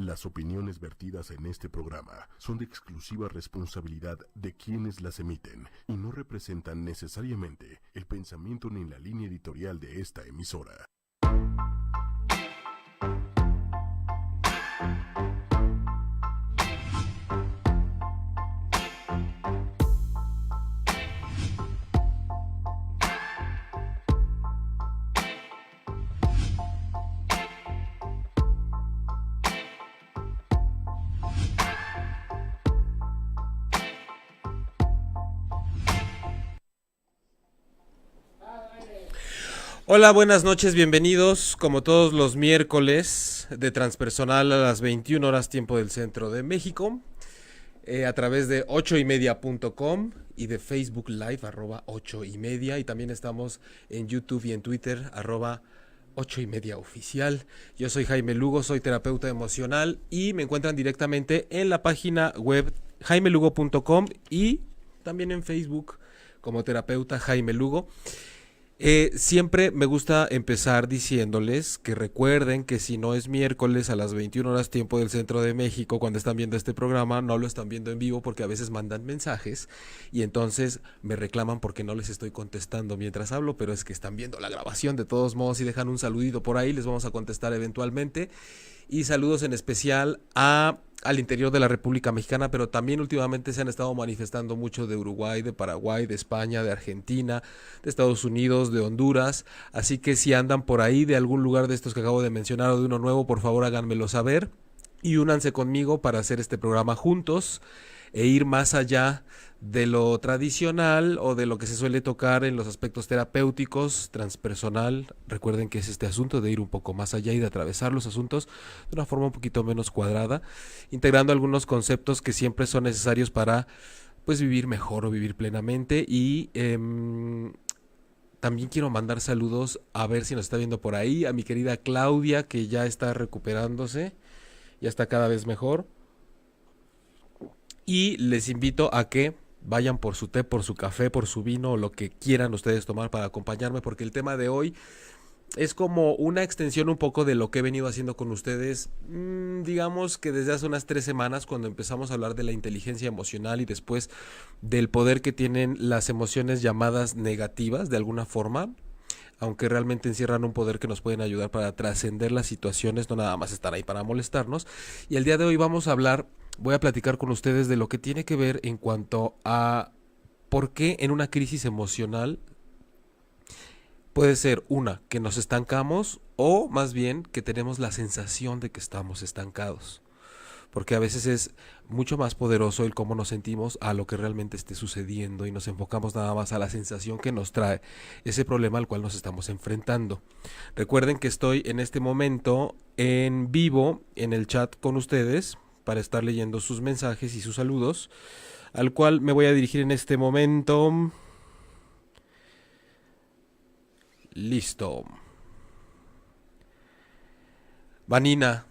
Las opiniones vertidas en este programa son de exclusiva responsabilidad de quienes las emiten y no representan necesariamente el pensamiento ni la línea editorial de esta emisora. Hola, buenas noches, bienvenidos como todos los miércoles de Transpersonal a las 21 horas tiempo del Centro de México, a través de 8ymedia.com y de Facebook Live @8ymedia, y también estamos en YouTube y en Twitter @8ymedia oficial. Yo soy Jaime Lugo, soy terapeuta emocional y me encuentran directamente en la página web jaimelugo.com y también en Facebook como terapeuta Jaime Lugo. Siempre me gusta empezar diciéndoles que recuerden que si no es miércoles a las 21 horas tiempo del Centro de México, cuando están viendo este programa, no lo están viendo en vivo porque a veces mandan mensajes y entonces me reclaman porque no les estoy contestando mientras hablo, pero es que están viendo la grabación de todos modos y dejan un saludito por ahí, les vamos a contestar eventualmente. Y saludos en especial al interior de la República Mexicana, pero también últimamente se han estado manifestando mucho de Uruguay, de Paraguay, de España, de Argentina, de Estados Unidos, de Honduras. Así que si andan por ahí de algún lugar de estos que acabo de mencionar o de uno nuevo, por favor háganmelo saber y únanse conmigo para hacer este programa juntos e ir más allá de lo tradicional o de lo que se suele tocar en los aspectos terapéuticos, transpersonal. Recuerden que es este asunto de ir un poco más allá y de atravesar los asuntos de una forma un poquito menos cuadrada, integrando algunos conceptos que siempre son necesarios para pues vivir mejor o vivir plenamente. Y también quiero mandar saludos, a ver si nos está viendo por ahí, a mi querida Claudia, que ya está recuperándose, ya está cada vez mejor. Y les invito a que vayan por su té, por su café, por su vino o lo que quieran ustedes tomar para acompañarme, porque el tema de hoy es como una extensión un poco de lo que he venido haciendo con ustedes, digamos que desde hace unas 3 semanas, cuando empezamos a hablar de la inteligencia emocional y después del poder que tienen las emociones llamadas negativas de alguna forma, aunque realmente encierran un poder que nos pueden ayudar para trascender las situaciones, no nada más estar ahí para molestarnos. Y el día de hoy voy a platicar con ustedes de lo que tiene que ver en cuanto a por qué en una crisis emocional puede ser que nos estancamos o más bien que tenemos la sensación de que estamos estancados. Porque a veces es mucho más poderoso el cómo nos sentimos a lo que realmente esté sucediendo y nos enfocamos nada más a la sensación que nos trae ese problema al cual nos estamos enfrentando. Recuerden que estoy en este momento en vivo en el chat con ustedes para estar leyendo sus mensajes y sus saludos, al cual me voy a dirigir en este momento. Listo. Vanina,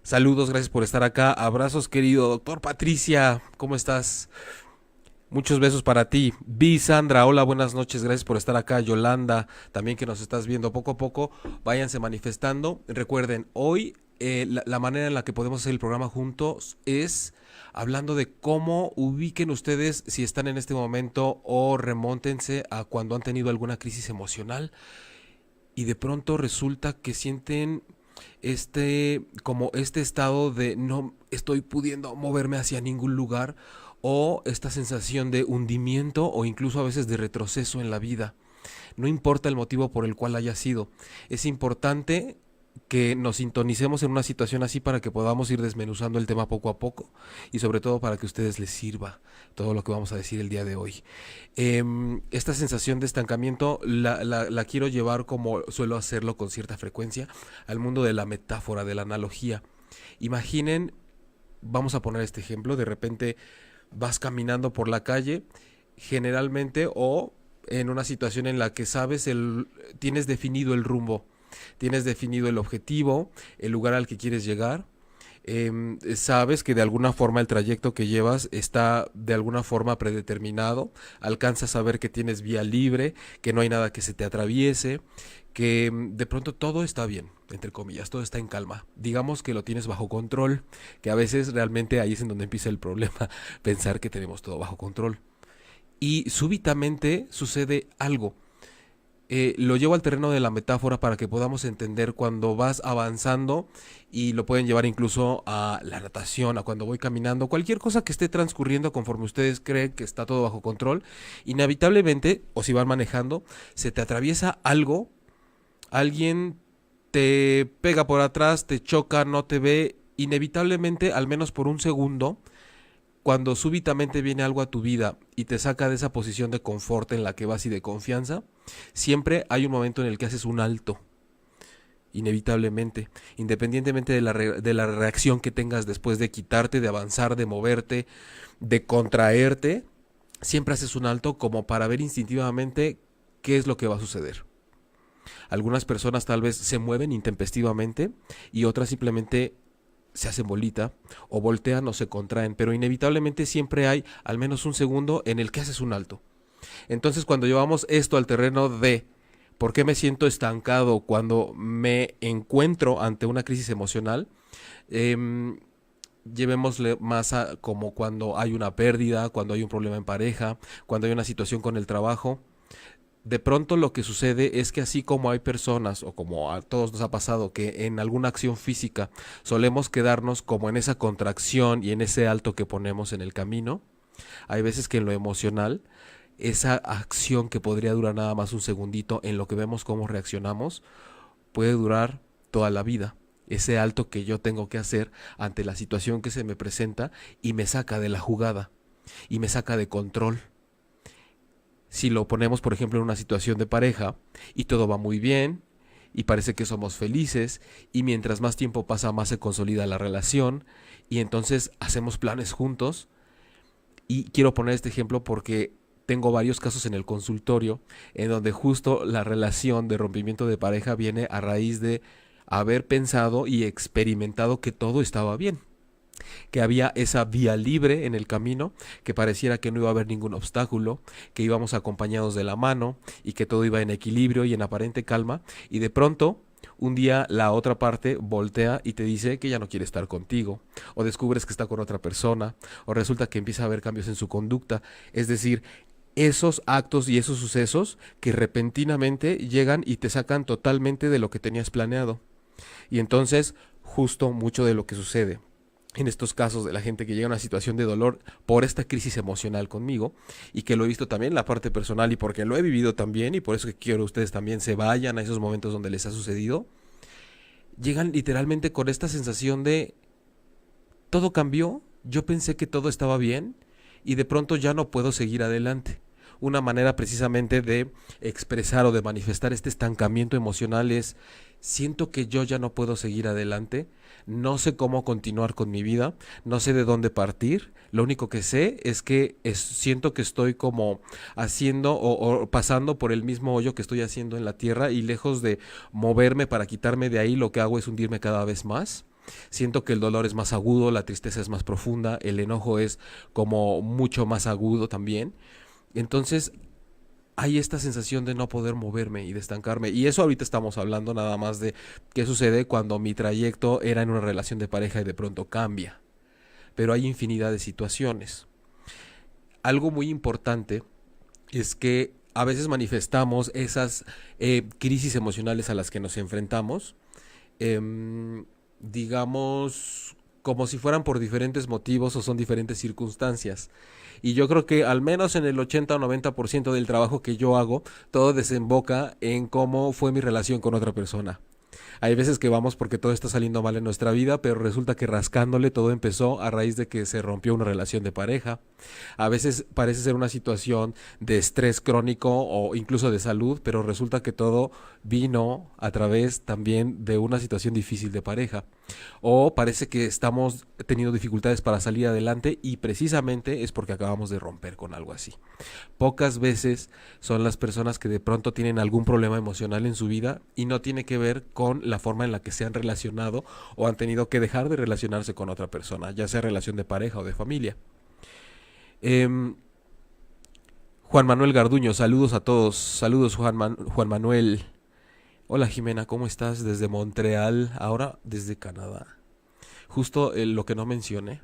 saludos, gracias por estar acá. Abrazos, querido doctor Patricia, ¿cómo estás? Muchos besos para ti. Vi Sandra, hola, buenas noches, gracias por estar acá. Yolanda, también que nos estás viendo poco a poco, váyanse manifestando. Recuerden, hoy la manera en la que podemos hacer el programa juntos es hablando de cómo ubiquen ustedes si están en este momento o remóntense a cuando han tenido alguna crisis emocional y de pronto resulta que sienten como este estado de no estoy pudiendo moverme hacia ningún lugar, o esta sensación de hundimiento o incluso a veces de retroceso en la vida. No importa el motivo por el cual haya sido, es importante que nos sintonicemos en una situación así para que podamos ir desmenuzando el tema poco a poco y sobre todo para que a ustedes les sirva todo lo que vamos a decir el día de hoy. Esta sensación de estancamiento la quiero llevar, como suelo hacerlo con cierta frecuencia, al mundo de la metáfora, de la analogía. Imaginen, vamos a poner este ejemplo, de repente vas caminando por la calle, generalmente, o en una situación en la que tienes definido el rumbo, tienes definido el objetivo, el lugar al que quieres llegar, sabes que de alguna forma el trayecto que llevas está de alguna forma predeterminado, alcanzas a ver que tienes vía libre, que no hay nada que se te atraviese, que de pronto todo está bien. entre comillas, todo está en calma. Digamos que lo tienes bajo control, que a veces realmente ahí es en donde empieza el problema, pensar que tenemos todo bajo control. Y súbitamente sucede algo. Lo llevo al terreno de la metáfora para que podamos entender cuando vas avanzando, y lo pueden llevar incluso a la natación, a cuando voy caminando, cualquier cosa que esté transcurriendo conforme ustedes creen que está todo bajo control, inevitablemente, o si van manejando, se te atraviesa algo, alguien te pega por atrás, te choca, no te ve, inevitablemente, al menos por un segundo, cuando súbitamente viene algo a tu vida y te saca de esa posición de confort en la que vas y de confianza, siempre hay un momento en el que haces un alto, inevitablemente, independientemente de la reacción que tengas después de quitarte, de avanzar, de moverte, de contraerte, siempre haces un alto como para ver instintivamente qué es lo que va a suceder. Algunas personas tal vez se mueven intempestivamente y otras simplemente se hacen bolita o voltean o se contraen, pero inevitablemente siempre hay al menos un segundo en el que haces un alto. Entonces, cuando llevamos esto al terreno de por qué me siento estancado cuando me encuentro ante una crisis emocional, llevémosle más a como cuando hay una pérdida, cuando hay un problema en pareja, cuando hay una situación con el trabajo. De pronto lo que sucede es que así como hay personas, o como a todos nos ha pasado, que en alguna acción física solemos quedarnos como en esa contracción y en ese alto que ponemos en el camino, hay veces que en lo emocional, esa acción que podría durar nada más un segundito en lo que vemos cómo reaccionamos, puede durar toda la vida. Ese alto que yo tengo que hacer ante la situación que se me presenta y me saca de la jugada y me saca de control. Si lo ponemos, por ejemplo, en una situación de pareja y todo va muy bien y parece que somos felices, y mientras más tiempo pasa más se consolida la relación y entonces hacemos planes juntos. Y quiero poner este ejemplo porque tengo varios casos en el consultorio en donde justo la relación de rompimiento de pareja viene a raíz de haber pensado y experimentado que todo estaba bien, que había esa vía libre en el camino, que pareciera que no iba a haber ningún obstáculo, que íbamos acompañados de la mano y que todo iba en equilibrio y en aparente calma, y de pronto un día la otra parte voltea y te dice que ya no quiere estar contigo, o descubres que está con otra persona, o resulta que empieza a haber cambios en su conducta. Es decir, esos actos y esos sucesos que repentinamente llegan y te sacan totalmente de lo que tenías planeado. Y entonces, justo mucho de lo que sucede en estos casos de la gente que llega a una situación de dolor por esta crisis emocional conmigo, y que lo he visto también en la parte personal y porque lo he vivido también, y por eso que quiero que ustedes también se vayan a esos momentos donde les ha sucedido, llegan literalmente con esta sensación de todo cambió, yo pensé que todo estaba bien y de pronto ya no puedo seguir adelante. Una manera precisamente de expresar o de manifestar este estancamiento emocional es: siento que yo ya no puedo seguir adelante, no sé cómo continuar con mi vida, no sé de dónde partir, lo único que sé es que siento que estoy como haciendo o pasando por el mismo hoyo que estoy haciendo en la tierra, y lejos de moverme para quitarme de ahí, lo que hago es hundirme cada vez más. Siento que el dolor es más agudo, la tristeza es más profunda, el enojo es como mucho más agudo también. Entonces hay esta sensación de no poder moverme y de estancarme. Y eso ahorita estamos hablando nada más de qué sucede cuando mi trayecto era en una relación de pareja y de pronto cambia. Pero hay infinidad de situaciones. Algo muy importante es que a veces manifestamos esas crisis emocionales a las que nos enfrentamos, digamos, como si fueran por diferentes motivos o son diferentes circunstancias. Y yo creo que al menos en el 80 o 90% del trabajo que yo hago, todo desemboca en cómo fue mi relación con otra persona. Hay veces que vamos porque todo está saliendo mal en nuestra vida, pero resulta que rascándole todo empezó a raíz de que se rompió una relación de pareja. A veces parece ser una situación de estrés crónico o incluso de salud, pero resulta que todo vino a través también de una situación difícil de pareja. O parece que estamos teniendo dificultades para salir adelante y precisamente es porque acabamos de romper con algo así. Pocas veces son las personas que de pronto tienen algún problema emocional en su vida y no tiene que ver con la forma en la que se han relacionado o han tenido que dejar de relacionarse con otra persona, ya sea relación de pareja o de familia. Juan Manuel Garduño, saludos a todos. Saludos Juan Manuel. Hola Jimena, ¿cómo estás? Desde Montreal, ahora desde Canadá. Justo lo que no mencioné.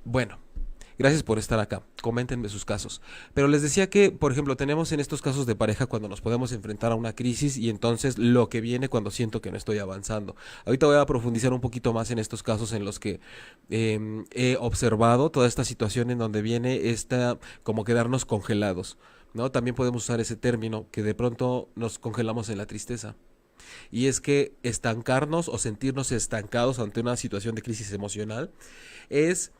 Bueno, gracias por estar acá. Coméntenme sus casos. Pero les decía que, por ejemplo, tenemos en estos casos de pareja cuando nos podemos enfrentar a una crisis y entonces lo que viene cuando siento que no estoy avanzando. Ahorita voy a profundizar un poquito más en estos casos en los que he observado toda esta situación en donde viene esta como quedarnos congelados. ¿No? También podemos usar ese término que de pronto nos congelamos en la tristeza. Y es que estancarnos o sentirnos estancados ante una situación de crisis emocional es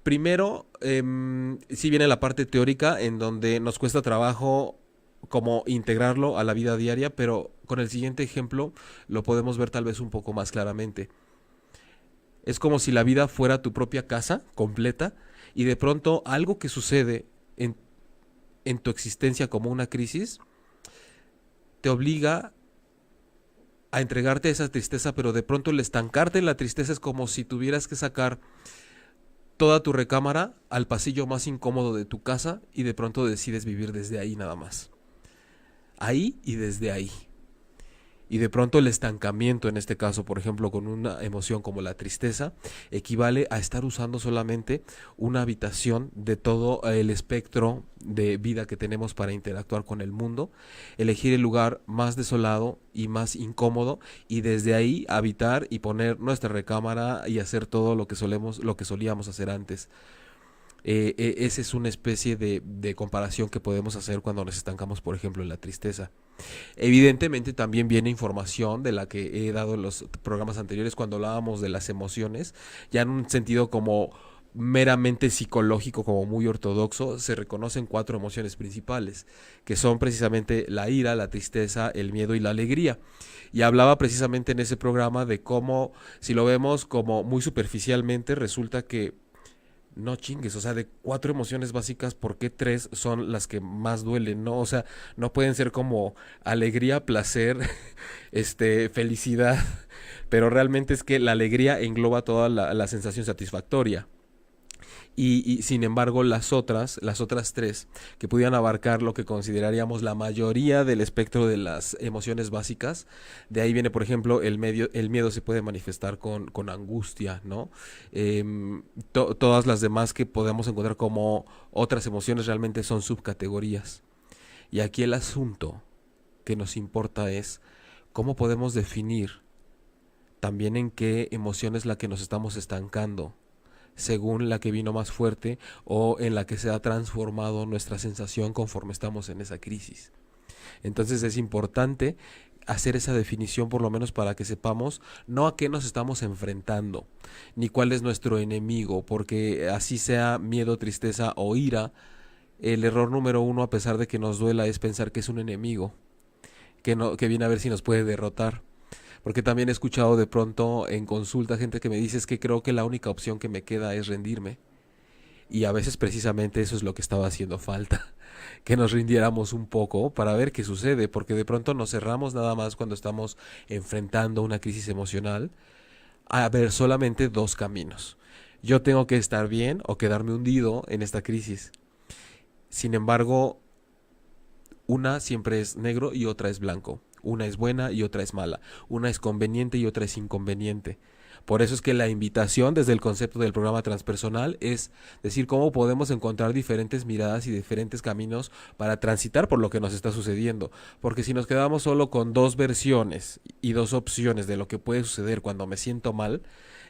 primero, si viene la parte teórica en donde nos cuesta trabajo como integrarlo a la vida diaria, pero con el siguiente ejemplo lo podemos ver tal vez un poco más claramente. Es como si la vida fuera tu propia casa completa y de pronto algo que sucede en tu existencia como una crisis te obliga a entregarte a esa tristeza, pero de pronto el estancarte en la tristeza es como si tuvieras que sacar toda tu recámara al pasillo más incómodo de tu casa y de pronto decides vivir desde ahí nada más. Ahí y desde ahí. Y de pronto el estancamiento, en este caso, por ejemplo, con una emoción como la tristeza, equivale a estar usando solamente una habitación de todo el espectro de vida que tenemos para interactuar con el mundo, elegir el lugar más desolado y más incómodo y desde ahí habitar y poner nuestra recámara y hacer todo lo que solíamos hacer antes. Esa es una especie de comparación que podemos hacer cuando nos estancamos, por ejemplo, en la tristeza. Evidentemente también viene información de la que he dado en los programas anteriores cuando hablábamos de las emociones, ya en un sentido como meramente psicológico, como muy ortodoxo. Se reconocen 4 emociones principales, que son precisamente la ira, la tristeza, el miedo y la alegría. Y hablaba precisamente en ese programa de cómo, si lo vemos como muy superficialmente, resulta que no chingues, o sea, de 4 emociones básicas, ¿por qué 3 son las que más duelen? No, o sea, no pueden ser como alegría, placer, felicidad, pero realmente es que la alegría engloba toda la sensación satisfactoria. Y sin embargo las otras 3 que pudieran abarcar lo que consideraríamos la mayoría del espectro de las emociones básicas, de ahí viene por ejemplo el miedo se puede manifestar con angustia, ¿no? Todas las demás que podemos encontrar como otras emociones realmente son subcategorías. Y aquí el asunto que nos importa es cómo podemos definir también en qué emoción es la que nos estamos estancando, según la que vino más fuerte o en la que se ha transformado nuestra sensación conforme estamos en esa crisis. Entonces es importante hacer esa definición por lo menos para que sepamos no a qué nos estamos enfrentando, ni cuál es nuestro enemigo, porque así sea miedo, tristeza o ira, el error número 1, a pesar de que nos duela, es pensar que es un enemigo, que viene a ver si nos puede derrotar. Porque también he escuchado de pronto en consulta gente que me dice es que creo que la única opción que me queda es rendirme. Y a veces precisamente eso es lo que estaba haciendo falta, que nos rindiéramos un poco para ver qué sucede, porque de pronto nos cerramos nada más cuando estamos enfrentando una crisis emocional a ver solamente 2 caminos. Yo tengo que estar bien o quedarme hundido en esta crisis. Sin embargo, una siempre es negro y otra es blanco. Una es buena y otra es mala. Una es conveniente y otra es inconveniente. Por eso es que la invitación desde el concepto del programa transpersonal es decir cómo podemos encontrar diferentes miradas y diferentes caminos para transitar por lo que nos está sucediendo. Porque si nos quedamos solo con 2 versiones y 2 opciones de lo que puede suceder cuando me siento mal,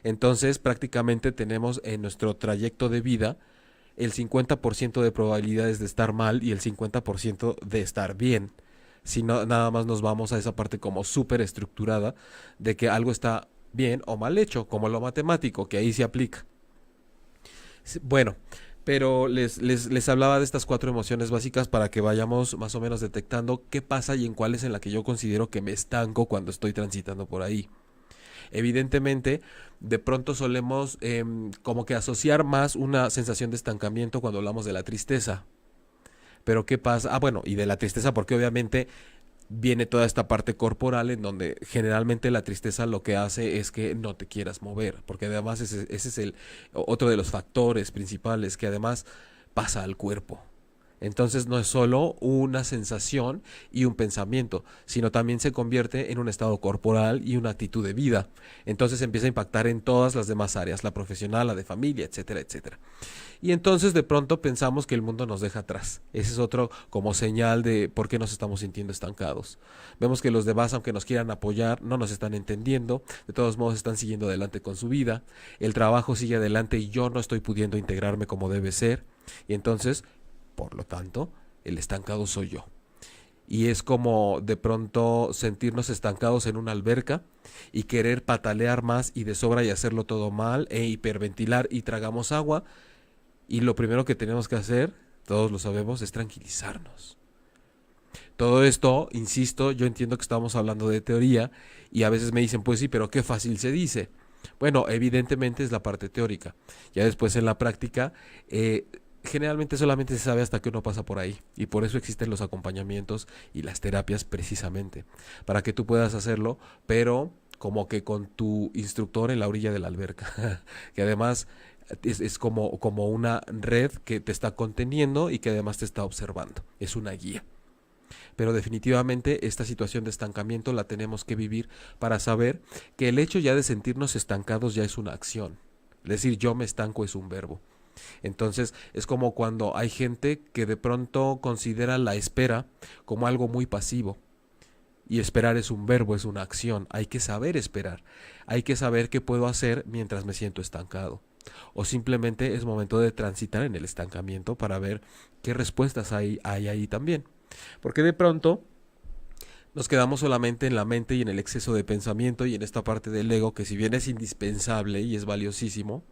entonces prácticamente tenemos en nuestro trayecto de vida el 50% de probabilidades de estar mal y el 50% de estar bien. Si no, nada más nos vamos a esa parte como súper estructurada de que algo está bien o mal hecho, como lo matemático, que ahí se aplica. Bueno, pero les hablaba de estas 4 emociones básicas para que vayamos más o menos detectando qué pasa y en cuál es en la que yo considero que me estanco cuando estoy transitando por ahí. Evidentemente, de pronto solemos como que asociar más una sensación de estancamiento cuando hablamos de la tristeza. Pero ¿qué pasa? Ah, bueno, y de la tristeza porque obviamente viene toda esta parte corporal en donde generalmente la tristeza lo que hace es que no te quieras mover, porque además ese es el otro de los factores principales que además pasa al cuerpo. Entonces no es solo una sensación y un pensamiento, sino también se convierte en un estado corporal y una actitud de vida. Entonces empieza a impactar en todas las demás áreas, la profesional, la de familia, etcétera, etcétera. Y entonces de pronto pensamos que el mundo nos deja atrás. Ese es otro como señal de por qué nos estamos sintiendo estancados. Vemos que los demás, aunque nos quieran apoyar, no nos están entendiendo. De todos modos están siguiendo adelante con su vida. El trabajo sigue adelante y yo no estoy pudiendo integrarme como debe ser. Y entonces, por lo tanto, el estancado soy yo. Y es como de pronto sentirnos estancados en una alberca y querer patalear más y de sobra y hacerlo todo mal e hiperventilar y tragamos agua. Y lo primero que tenemos que hacer, todos lo sabemos, es tranquilizarnos. Todo esto, insisto, yo entiendo que estamos hablando de teoría y a veces me dicen, pues sí, pero qué fácil se dice. Bueno, evidentemente es la parte teórica. Ya después en la práctica, generalmente solamente se sabe hasta que uno pasa por ahí. Y por eso existen los acompañamientos y las terapias precisamente. Para que tú puedas hacerlo, pero como que con tu instructor en la orilla de la alberca. Que además es como una red que te está conteniendo y que además te está observando. Es una guía. Pero definitivamente esta situación de estancamiento la tenemos que vivir para saber que el hecho ya de sentirnos estancados ya es una acción. Es decir, yo me estanco es un verbo. Entonces es como cuando hay gente que de pronto considera la espera como algo muy pasivo. Y esperar es un verbo, es una acción. Hay que saber esperar. Hay que saber qué puedo hacer mientras me siento estancado. O simplemente es momento de transitar en el estancamiento para ver qué respuestas hay ahí también. Porque de pronto nos quedamos solamente en la mente y en el exceso de pensamiento y en esta parte del ego que si bien es indispensable y es valiosísimo,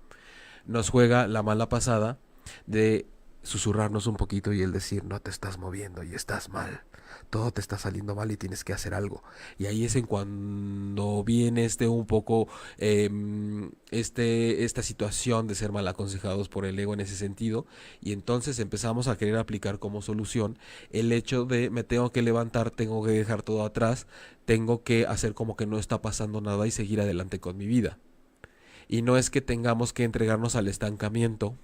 nos juega la mala pasada de susurrarnos un poquito y el decir no te estás moviendo y estás mal. Todo te está saliendo mal y tienes que hacer algo. Y ahí es en cuando viene un poco esta situación de ser mal aconsejados por el ego en ese sentido. Y entonces empezamos a querer aplicar como solución el hecho de me tengo que levantar, tengo que dejar todo atrás, tengo que hacer como que no está pasando nada y seguir adelante con mi vida. Y no es que tengamos que entregarnos al estancamiento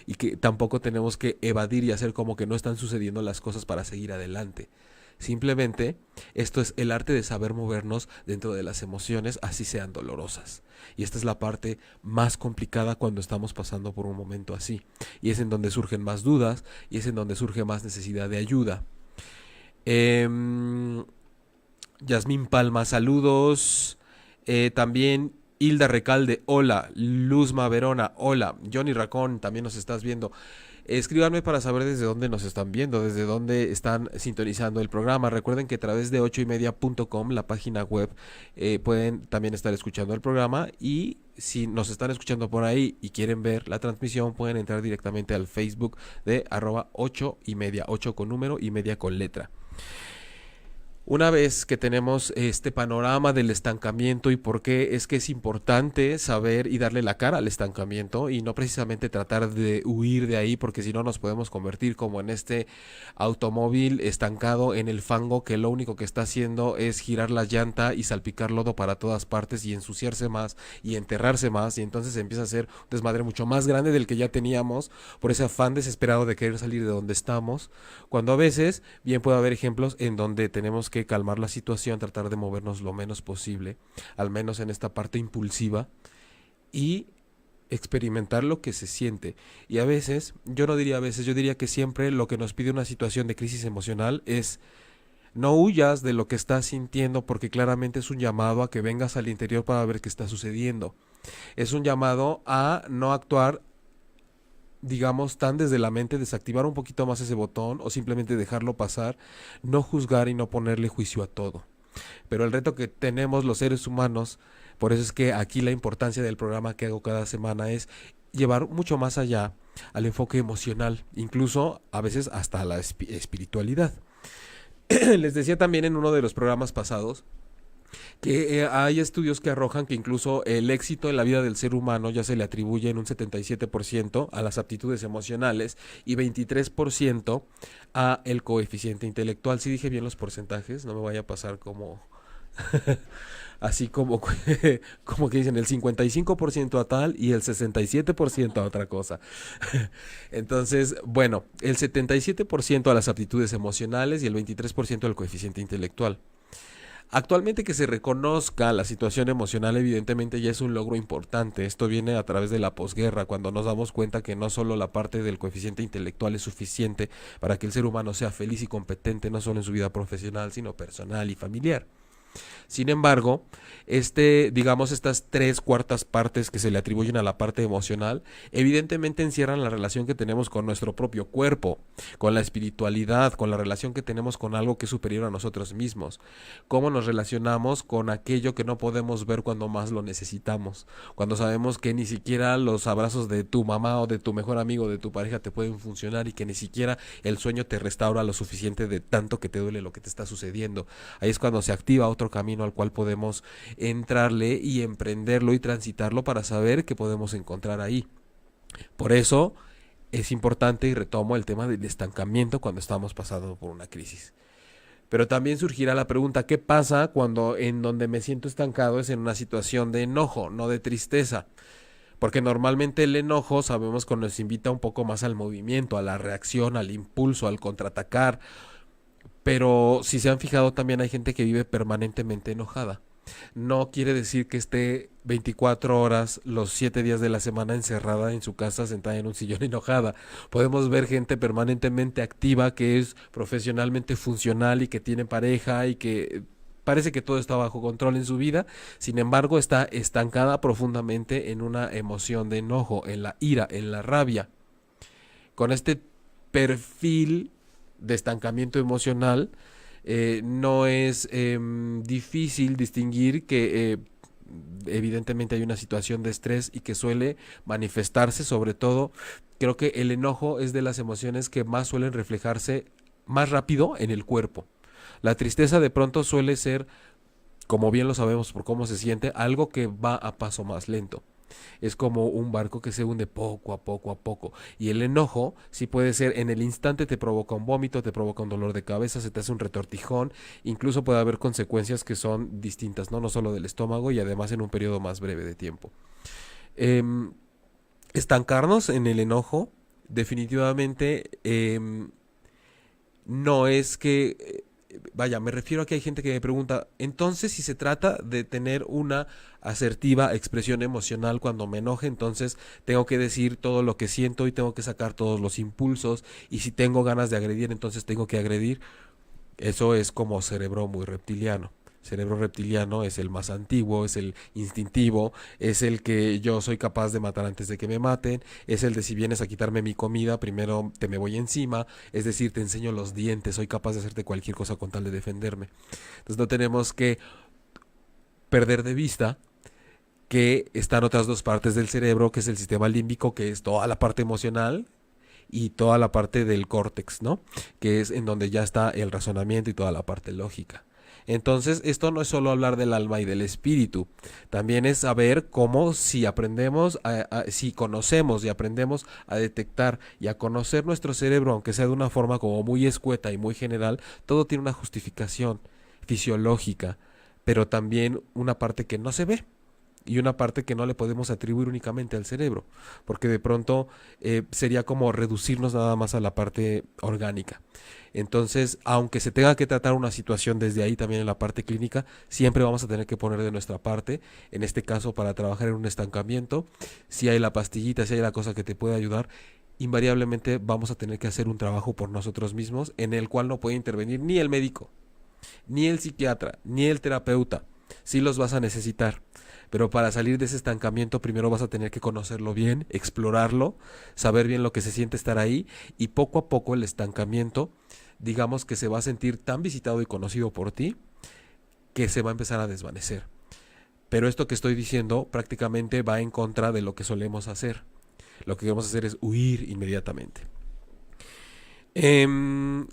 y que tampoco tenemos que evadir y hacer como que no están sucediendo las cosas para seguir adelante. Simplemente esto es el arte de saber movernos dentro de las emociones, así sean dolorosas. Y esta es la parte más complicada cuando estamos pasando por un momento así. Y es en donde surgen más dudas y es en donde surge más necesidad de ayuda. Yasmín Palma, saludos. También Hilda Recalde, hola. Luzma Verona, hola. Johnny Racón, también nos estás viendo. Escríbanme para saber desde dónde nos están viendo, desde dónde están sintonizando el programa. Recuerden que a través de 8ymedia.com, la página web, pueden también estar escuchando el programa. Y si nos están escuchando por ahí y quieren ver la transmisión, pueden entrar directamente al Facebook de @8ymedia, 8 con número y media con letra. Una vez que tenemos este panorama del estancamiento y por qué es que es importante saber y darle la cara al estancamiento y no precisamente tratar de huir de ahí, porque si no nos podemos convertir como en este automóvil estancado en el fango que lo único que está haciendo es girar la llanta y salpicar lodo para todas partes y ensuciarse más y enterrarse más, y entonces empieza a ser un desmadre mucho más grande del que ya teníamos por ese afán desesperado de querer salir de donde estamos, cuando a veces bien puede haber ejemplos en donde tenemos que calmar la situación, tratar de movernos lo menos posible, al menos en esta parte impulsiva, y experimentar lo que se siente. Y a veces, yo no diría a veces, yo diría que siempre lo que nos pide una situación de crisis emocional es no huyas de lo que estás sintiendo, porque claramente es un llamado a que vengas al interior para ver qué está sucediendo. Es un llamado a no actuar, digamos, tan desde la mente, desactivar un poquito más ese botón o simplemente dejarlo pasar, no juzgar y no ponerle juicio a todo. Pero el reto que tenemos los seres humanos, por eso es que aquí la importancia del programa que hago cada semana es llevar mucho más allá al enfoque emocional, incluso a veces hasta la espiritualidad. Les decía también en uno de los programas pasados que hay estudios que arrojan que incluso el éxito en la vida del ser humano ya se le atribuye en un 77% a las aptitudes emocionales y 23% a el coeficiente intelectual. Si dije bien los porcentajes, no me vaya a pasar como así como, como que dicen el 55% a tal y el 67% a otra cosa. Entonces, bueno, el 77% a las aptitudes emocionales y el 23% al coeficiente intelectual. Actualmente que se reconozca la situación emocional evidentemente ya es un logro importante. Esto viene a través de la posguerra, cuando nos damos cuenta que no solo la parte del coeficiente intelectual es suficiente para que el ser humano sea feliz y competente, no solo en su vida profesional, sino personal y familiar. Sin embargo, digamos, estas 3/4 partes que se le atribuyen a la parte emocional, evidentemente encierran la relación que tenemos con nuestro propio cuerpo, con la espiritualidad, con la relación que tenemos con algo que es superior a nosotros mismos, cómo nos relacionamos con aquello que no podemos ver cuando más lo necesitamos, cuando sabemos que ni siquiera los abrazos de tu mamá o de tu mejor amigo o de tu pareja te pueden funcionar y que ni siquiera el sueño te restaura lo suficiente de tanto que te duele lo que te está sucediendo. Ahí es cuando se activa otro camino al cual podemos entrarle y emprenderlo y transitarlo para saber qué podemos encontrar ahí. Por eso es importante, y retomo el tema del estancamiento cuando estamos pasando por una crisis. Pero también surgirá la pregunta, ¿qué pasa cuando en donde me siento estancado es en una situación de enojo, no de tristeza? Porque normalmente el enojo sabemos que nos invita un poco más al movimiento, a la reacción, al impulso, al contraatacar. Pero si se han fijado, también hay gente que vive permanentemente enojada. No quiere decir que esté 24 horas, los 7 días de la semana encerrada en su casa, sentada en un sillón enojada. Podemos ver gente permanentemente activa, que es profesionalmente funcional y que tiene pareja y que parece que todo está bajo control en su vida. Sin embargo, está estancada profundamente en una emoción de enojo, en la ira, en la rabia. Con este perfil de estancamiento emocional, no es difícil distinguir que evidentemente hay una situación de estrés y que suele manifestarse, sobre todo, creo que el enojo es de las emociones que más suelen reflejarse más rápido en el cuerpo. La tristeza de pronto suele ser, como bien lo sabemos por cómo se siente, algo que va a paso más lento. Es como un barco que se hunde poco a poco a poco. Y el enojo sí puede ser, en el instante te provoca un vómito, te provoca un dolor de cabeza, se te hace un retortijón, incluso puede haber consecuencias que son distintas, no solo del estómago y además en un periodo más breve de tiempo. Estancarnos en el enojo definitivamente no es que... Vaya, me refiero a que hay gente que me pregunta, entonces si se trata de tener una asertiva expresión emocional cuando me enoje, entonces tengo que decir todo lo que siento y tengo que sacar todos los impulsos, y si tengo ganas de agredir, entonces tengo que agredir. Eso es como cerebro muy reptiliano. Cerebro reptiliano es el más antiguo, es el instintivo, es el que yo soy capaz de matar antes de que me maten, es el de si vienes a quitarme mi comida, primero te me voy encima, es decir, te enseño los dientes, soy capaz de hacerte cualquier cosa con tal de defenderme. Entonces no tenemos que perder de vista que están otras dos partes del cerebro, que es el sistema límbico, que es toda la parte emocional, y toda la parte del córtex, ¿no? Que es en donde ya está el razonamiento y toda la parte lógica. Entonces, esto no es solo hablar del alma y del espíritu, también es saber cómo si aprendemos, si conocemos y aprendemos a detectar y a conocer nuestro cerebro, aunque sea de una forma como muy escueta y muy general, todo tiene una justificación fisiológica, pero también una parte que no se ve. Y una parte que no le podemos atribuir únicamente al cerebro, porque de pronto sería como reducirnos nada más a la parte orgánica. Entonces, aunque se tenga que tratar una situación desde ahí también en la parte clínica, siempre vamos a tener que poner de nuestra parte, en este caso para trabajar en un estancamiento. Si hay la pastillita, si hay la cosa que te puede ayudar, invariablemente vamos a tener que hacer un trabajo por nosotros mismos, en el cual no puede intervenir ni el médico, ni el psiquiatra, ni el terapeuta. Sí los vas a necesitar, pero para salir de ese estancamiento primero vas a tener que conocerlo bien, explorarlo, saber bien lo que se siente estar ahí, y poco a poco el estancamiento, digamos que se va a sentir tan visitado y conocido por ti que se va a empezar a desvanecer. Pero esto que estoy diciendo prácticamente va en contra de lo que solemos hacer. Lo que queremos hacer es huir inmediatamente.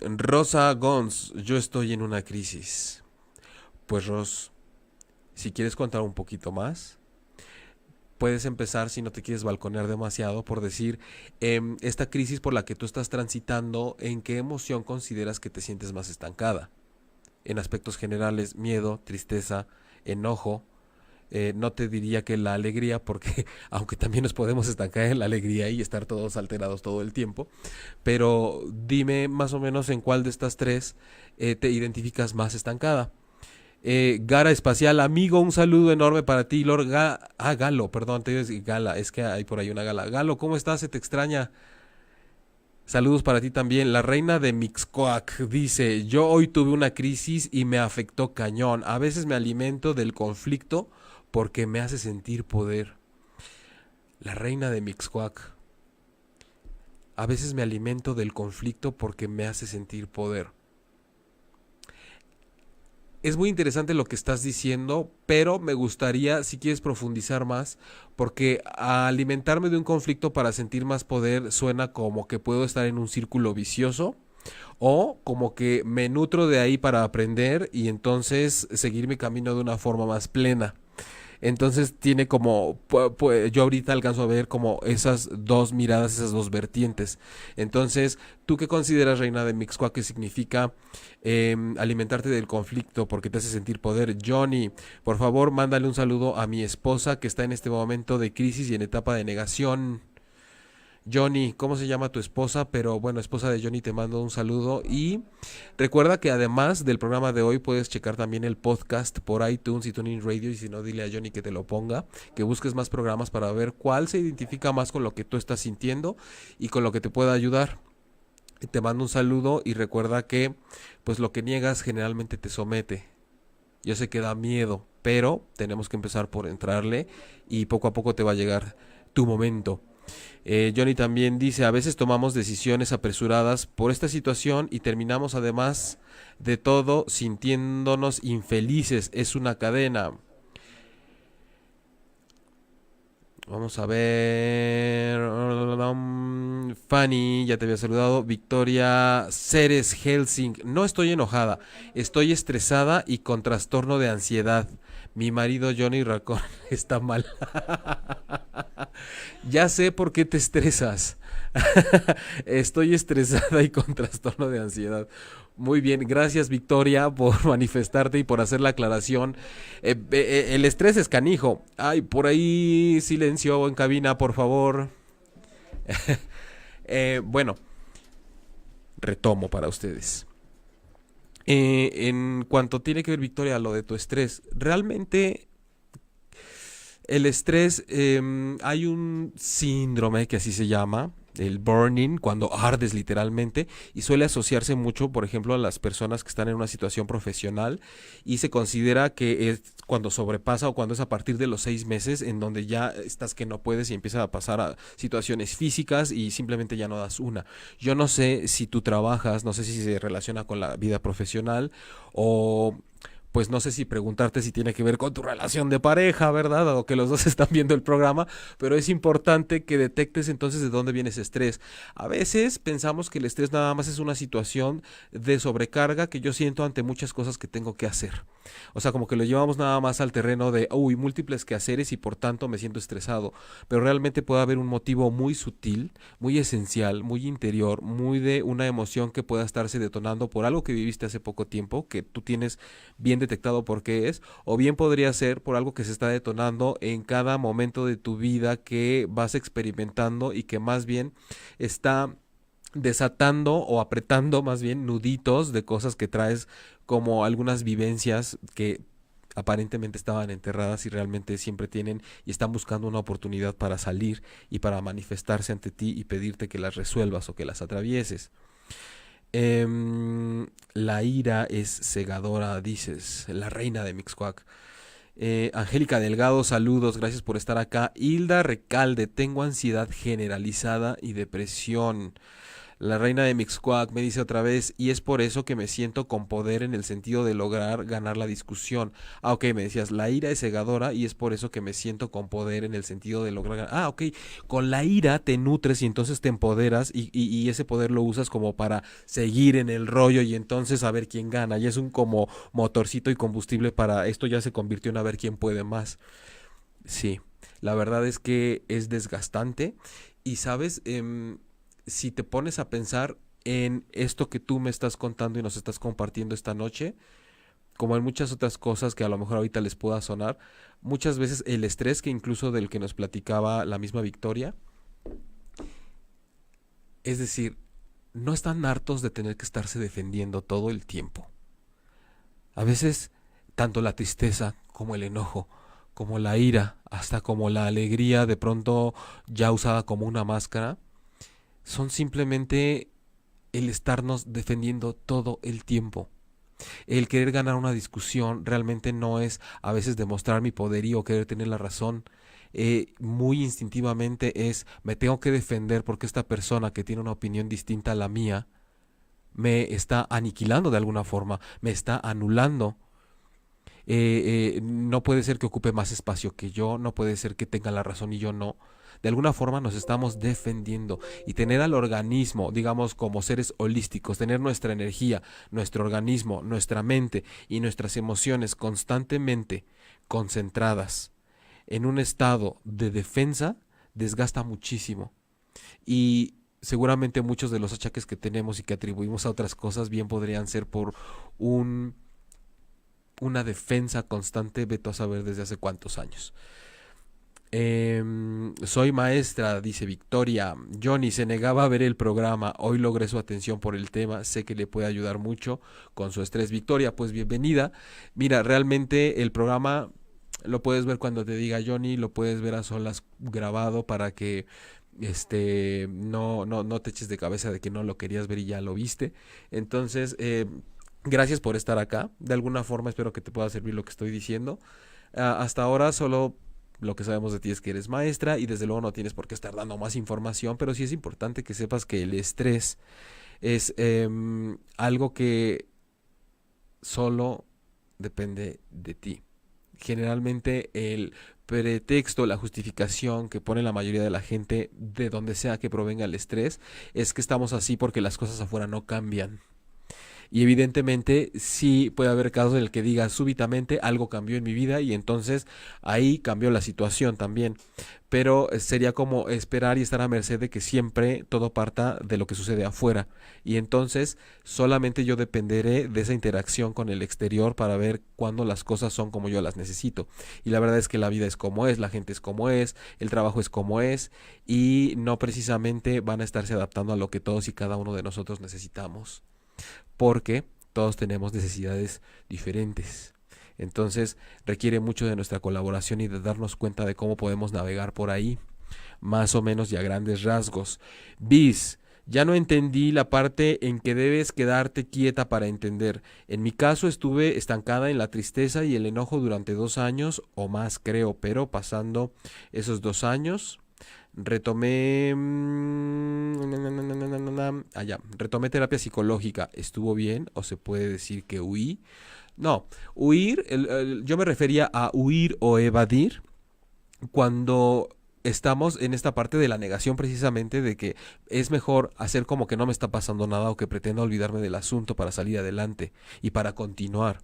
Rosa Gons, yo estoy en una crisis. Pues Ros, si quieres contar un poquito más, puedes empezar, si no te quieres balconear demasiado, por decir esta crisis por la que tú estás transitando, ¿en qué emoción consideras que te sientes más estancada? En aspectos generales, miedo, tristeza, enojo. No te diría que la alegría, porque aunque también nos podemos estancar en la alegría y estar todos alterados todo el tiempo, pero dime más o menos en cuál de estas tres te identificas más estancada. Gara Espacial, amigo, un saludo enorme para ti, Lord Galo, perdón, te digo Gala, es que hay por ahí una Gala. Galo, ¿cómo estás? Se te extraña. Saludos para ti también. La reina de Mixcoac dice, yo hoy tuve una crisis y me afectó cañón. A veces me alimento del conflicto porque me hace sentir poder. La reina de Mixcoac. A veces me alimento del conflicto porque me hace sentir poder. Es muy interesante lo que estás diciendo, pero me gustaría, si quieres profundizar más, porque alimentarme de un conflicto para sentir más poder suena como que puedo estar en un círculo vicioso o como que me nutro de ahí para aprender y entonces seguir mi camino de una forma más plena. Entonces tiene como, yo ahorita alcanzo a ver como esas dos miradas, esas dos vertientes. Entonces, ¿tú qué consideras, reina de Mixcoac, que significa alimentarte del conflicto porque te hace sentir poder? Johnny, por favor, mándale un saludo a mi esposa que está en este momento de crisis y en etapa de negación. Johnny, ¿cómo se llama tu esposa? Pero bueno, esposa de Johnny, te mando un saludo y recuerda que además del programa de hoy puedes checar también el podcast por iTunes y TuneIn Radio y si no, dile a Johnny que te lo ponga, que busques más programas para ver cuál se identifica más con lo que tú estás sintiendo y con lo que te pueda ayudar. Te mando un saludo y recuerda que pues lo que niegas generalmente te somete. Yo sé que da miedo, pero tenemos que empezar por entrarle y poco a poco te va a llegar tu momento. Johnny también dice, a veces tomamos decisiones apresuradas por esta situación y terminamos además de todo sintiéndonos infelices. Es una cadena. Vamos a ver. Fanny, ya te había saludado. Victoria Ceres Helsing. No estoy enojada, estoy estresada y con trastorno de ansiedad. Mi marido Johnny Racón está mal. Ya sé por qué te estresas. Estoy estresada y con trastorno de ansiedad. Muy bien, gracias Victoria por manifestarte y por hacer la aclaración. El estrés es canijo. Ay, por ahí silencio en cabina, por favor. Bueno, retomo para ustedes. En cuanto tiene que ver, Victoria, a lo de tu estrés, realmente el estrés, hay un síndrome que así se llama, el burning, cuando ardes literalmente, y suele asociarse mucho, por ejemplo, a las personas que están en una situación profesional y se considera que es cuando sobrepasa o cuando es a partir de los 6 meses en donde ya estás que no puedes y empieza a pasar a situaciones físicas y simplemente ya no das una. Yo no sé si tú trabajas, no sé si se relaciona con la vida profesional o pues no sé si preguntarte si tiene que ver con tu relación de pareja, ¿verdad? Dado que los dos están viendo el programa, pero es importante que detectes entonces de dónde viene ese estrés. A veces pensamos que el estrés nada más es una situación de sobrecarga que yo siento ante muchas cosas que tengo que hacer. O sea, como que lo llevamos nada más al terreno de, uy, múltiples quehaceres y por tanto me siento estresado. Pero realmente puede haber un motivo muy sutil, muy esencial, muy interior, muy de una emoción que pueda estarse detonando por algo que viviste hace poco tiempo, que tú tienes bien detectado por qué es, o bien podría ser por algo que se está detonando en cada momento de tu vida que vas experimentando y que más bien está desatando o apretando más bien nuditos de cosas que traes como algunas vivencias que aparentemente estaban enterradas y realmente siempre tienen y están buscando una oportunidad para salir y para manifestarse ante ti y pedirte que las resuelvas o que las atravieses. La ira es cegadora, dices, la reina de Mixcoac. Angélica Delgado, saludos, gracias por estar acá. Hilda Recalde, tengo ansiedad generalizada y depresión. La reina de Mixcoac me dice otra vez, y es por eso que me siento con poder en el sentido de lograr ganar la discusión. Ah, ok, me decías, la ira es cegadora y es por eso que me siento con poder en el sentido de lograr ganar. Ah, ok, con la ira te nutres y entonces te empoderas y ese poder lo usas como para seguir en el rollo y entonces a ver quién gana. Y es un como motorcito y combustible para esto ya se convirtió en a ver quién puede más. Sí, la verdad es que es desgastante y sabes, si te pones a pensar en esto que tú me estás contando y nos estás compartiendo esta noche, como en muchas otras cosas que a lo mejor ahorita les pueda sonar, muchas veces el estrés que incluso del que nos platicaba la misma Victoria, es decir, no están hartos de tener que estarse defendiendo todo el tiempo. A veces, tanto la tristeza como el enojo, como la ira, hasta como la alegría de pronto ya usada como una máscara, son simplemente el estarnos defendiendo todo el tiempo. El querer ganar una discusión realmente no es a veces demostrar mi poderío o querer tener la razón. Muy instintivamente es me tengo que defender porque esta persona que tiene una opinión distinta a la mía me está aniquilando de alguna forma, me está anulando. No puede ser que ocupe más espacio que yo, no puede ser que tenga la razón y yo no. De alguna forma nos estamos defendiendo, y tener al organismo, digamos, como seres holísticos, tener nuestra energía, nuestro organismo, nuestra mente y nuestras emociones constantemente concentradas en un estado de defensa, desgasta muchísimo. Y seguramente muchos de los achaques que tenemos y que atribuimos a otras cosas bien podrían ser por una defensa constante, veto a saber desde hace cuántos años. Soy maestra, dice Victoria. Johnny se negaba a ver el programa. Hoy logré su atención por el tema. Sé que le puede ayudar mucho con su estrés. Victoria, pues bienvenida. Mira, realmente el programa lo puedes ver cuando te diga Johnny. Lo puedes ver a solas grabado para que no te eches de cabeza de que no lo querías ver y ya lo viste. Entonces, gracias por estar acá. De alguna forma espero que te pueda servir lo que estoy diciendo. Hasta ahora solo lo que sabemos de ti es que eres maestra y desde luego no tienes por qué estar dando más información, pero sí es importante que sepas que el estrés es algo que solo depende de ti. Generalmente el pretexto, la justificación que pone la mayoría de la gente de donde sea que provenga el estrés es que estamos así porque las cosas afuera no cambian. Y evidentemente sí puede haber casos en el que diga súbitamente algo cambió en mi vida y entonces ahí cambió la situación también. Pero sería como esperar y estar a merced de que siempre todo parta de lo que sucede afuera. Y entonces solamente yo dependeré de esa interacción con el exterior para ver cuándo las cosas son como yo las necesito. Y la verdad es que la vida es como es, la gente es como es, el trabajo es como es y no precisamente van a estarse adaptando a lo que todos y cada uno de nosotros necesitamos, porque todos tenemos necesidades diferentes. Entonces requiere mucho de nuestra colaboración y de darnos cuenta de cómo podemos navegar por ahí, más o menos y a grandes rasgos. Bis, ya no entendí la parte en que debes quedarte quieta para entender. En mi caso estuve estancada en la tristeza y el enojo durante 2 años o más, creo, pero pasando esos 2 años retomé retomé terapia psicológica. ¿Estuvo bien o se puede decir que huí? No, huir, yo me refería a huir o evadir cuando estamos en esta parte de la negación, precisamente de que es mejor hacer como que no me está pasando nada o que pretenda olvidarme del asunto para salir adelante y para continuar.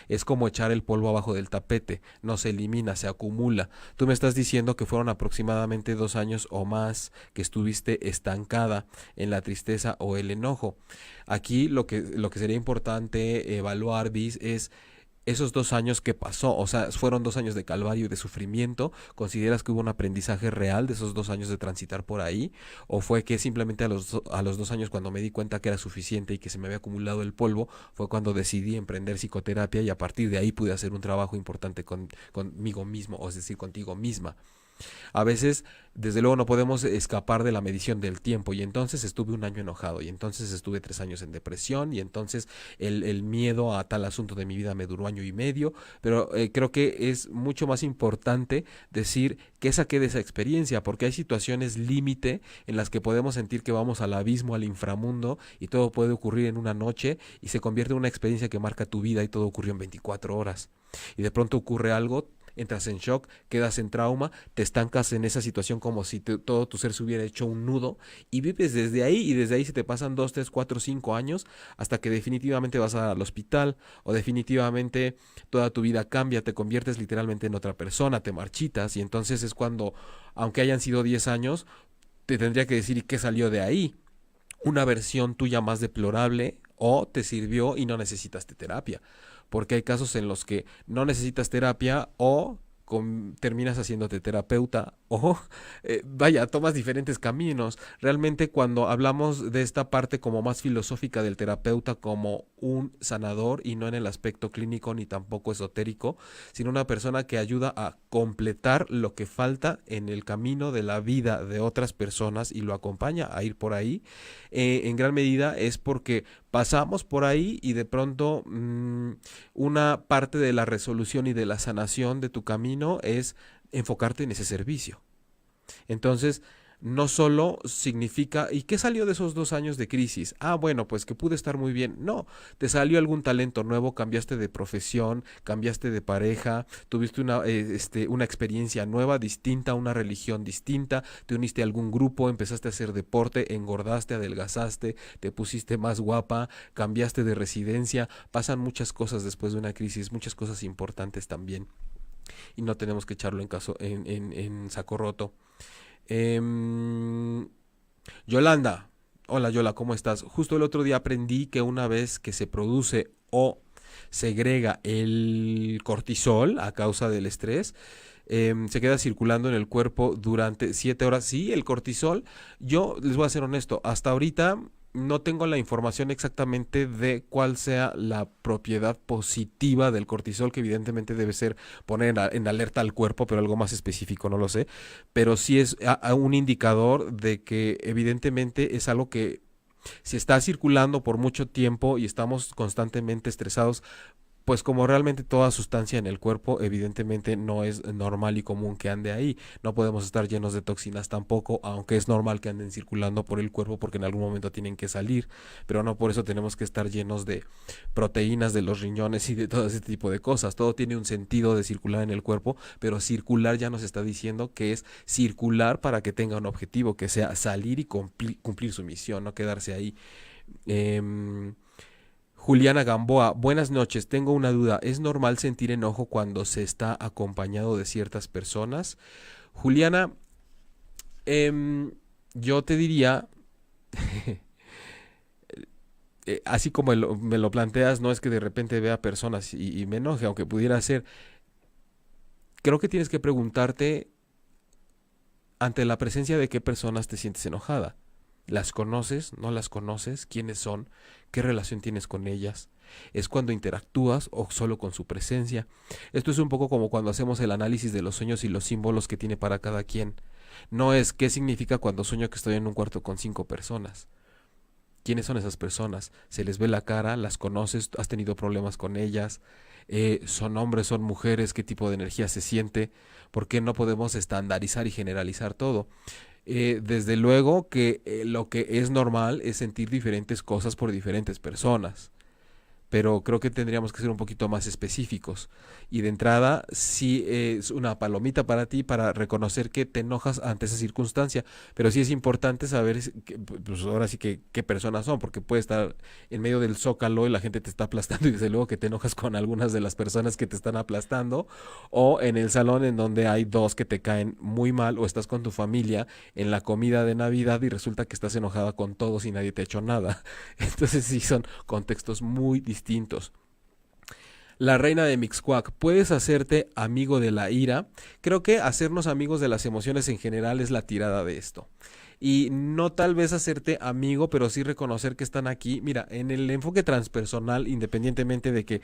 Es como echar el polvo abajo del tapete, no se elimina, se acumula. Tú me estás diciendo que fueron aproximadamente 2 años o más que estuviste estancada en la tristeza o el enojo. Aquí lo que sería importante evaluar, Bis, es esos 2 años que pasó. O sea, fueron 2 años de calvario y de sufrimiento. ¿Consideras que hubo un aprendizaje real de esos 2 años de transitar por ahí? ¿O fue que simplemente a los 2 años, cuando me di cuenta que era suficiente y que se me había acumulado el polvo, fue cuando decidí emprender psicoterapia y a partir de ahí pude hacer un trabajo importante conmigo mismo, o es decir, contigo misma? A veces, desde luego, no podemos escapar de la medición del tiempo y entonces estuve 1 año enojado y entonces estuve 3 años en depresión y entonces el miedo a tal asunto de mi vida me duró 1 año y medio, pero creo que es mucho más importante decir qué saqué de esa experiencia, porque hay situaciones límite en las que podemos sentir que vamos al abismo, al inframundo y todo puede ocurrir en una noche y se convierte en una experiencia que marca tu vida y todo ocurrió en 24 horas y de pronto ocurre algo, entras en shock, quedas en trauma, te estancas en esa situación como si todo tu ser se hubiera hecho un nudo y vives desde ahí y desde ahí se te pasan 2, 3, 4, 5 años hasta que definitivamente vas al hospital o definitivamente toda tu vida cambia, te conviertes literalmente en otra persona, te marchitas y entonces es cuando, aunque hayan sido 10 años, te tendría que decir ¿y qué salió de ahí? Una versión tuya más deplorable o te sirvió y no necesitaste terapia. porque hay casos en los que no necesitas terapia o terminas haciéndote terapeuta o vaya, tomas diferentes caminos. Realmente cuando hablamos de esta parte como más filosófica del terapeuta como un sanador y no en el aspecto clínico ni tampoco esotérico, sino una persona que ayuda a completar lo que falta en el camino de la vida de otras personas y lo acompaña a ir por ahí, en gran medida es porque pasamos por ahí y de pronto una parte de la resolución y de la sanación de tu camino es enfocarte en ese servicio. Entonces, no solo significa, ¿y qué salió de esos 2 años de crisis? Ah, bueno, pues que pude estar muy bien. No, te salió algún talento nuevo, cambiaste de profesión, cambiaste de pareja, tuviste una experiencia nueva, distinta, una religión distinta, te uniste a algún grupo, empezaste a hacer deporte, engordaste, adelgazaste, te pusiste más guapa, cambiaste de residencia. Pasan muchas cosas después de una crisis, muchas cosas importantes también. Y no tenemos que echarlo en saco roto. Yolanda, hola Yola, ¿cómo estás? Justo el otro día aprendí que una vez que se produce o segrega el cortisol a causa del estrés, se queda circulando en el cuerpo durante 7 horas. Sí, el cortisol, yo les voy a ser honesto, hasta ahorita no tengo la información exactamente de cuál sea la propiedad positiva del cortisol, que evidentemente debe ser poner en alerta al cuerpo, pero algo más específico, no lo sé. Pero sí es un indicador de que evidentemente es algo que si está circulando por mucho tiempo y estamos constantemente estresados, pues como realmente toda sustancia en el cuerpo, evidentemente no es normal y común que ande ahí. No podemos estar llenos de toxinas tampoco, aunque es normal que anden circulando por el cuerpo porque en algún momento tienen que salir, pero no por eso tenemos que estar llenos de proteínas de los riñones y de todo ese tipo de cosas. Todo tiene un sentido de circular en el cuerpo, pero circular ya nos está diciendo que es circular para que tenga un objetivo, que sea salir y cumplir su misión, no quedarse ahí. Juliana Gamboa, buenas noches, tengo una duda, ¿es normal sentir enojo cuando se está acompañado de ciertas personas? Juliana, yo te diría, así como me lo planteas, no es que de repente vea personas y me enoje, aunque pudiera ser, creo que tienes que preguntarte ante la presencia de qué personas te sientes enojada. ¿Las conoces? ¿No las conoces? ¿Quiénes son? ¿Qué relación tienes con ellas? ¿Es cuando interactúas o solo con su presencia? Esto es un poco como cuando hacemos el análisis de los sueños y los símbolos que tiene para cada quien. No es qué significa cuando sueño que estoy en un cuarto con 5 personas. ¿Quiénes son esas personas? ¿Se les ve la cara? ¿Las conoces? ¿Has tenido problemas con ellas? ¿Son hombres? ¿Son mujeres? ¿Qué tipo de energía se siente? ¿Por qué no podemos estandarizar y generalizar todo? Desde luego que lo que es normal es sentir diferentes cosas por diferentes personas, pero creo que tendríamos que ser un poquito más específicos. Y de entrada, sí es una palomita para ti para reconocer que te enojas ante esa circunstancia, pero sí es importante saber, pues ahora sí que qué personas son, porque puede estar en medio del zócalo y la gente te está aplastando y desde luego que te enojas con algunas de las personas que te están aplastando, o en el salón en donde hay 2 que te caen muy mal, o estás con tu familia en la comida de Navidad y resulta que estás enojada con todos y nadie te ha hecho nada. Entonces sí son contextos muy distintos. La reina de Mixcoac, ¿puedes hacerte amigo de la ira? Creo que hacernos amigos de las emociones en general es la tirada de esto. Y no tal vez hacerte amigo, pero sí reconocer que están aquí. Mira, en el enfoque transpersonal, independientemente de que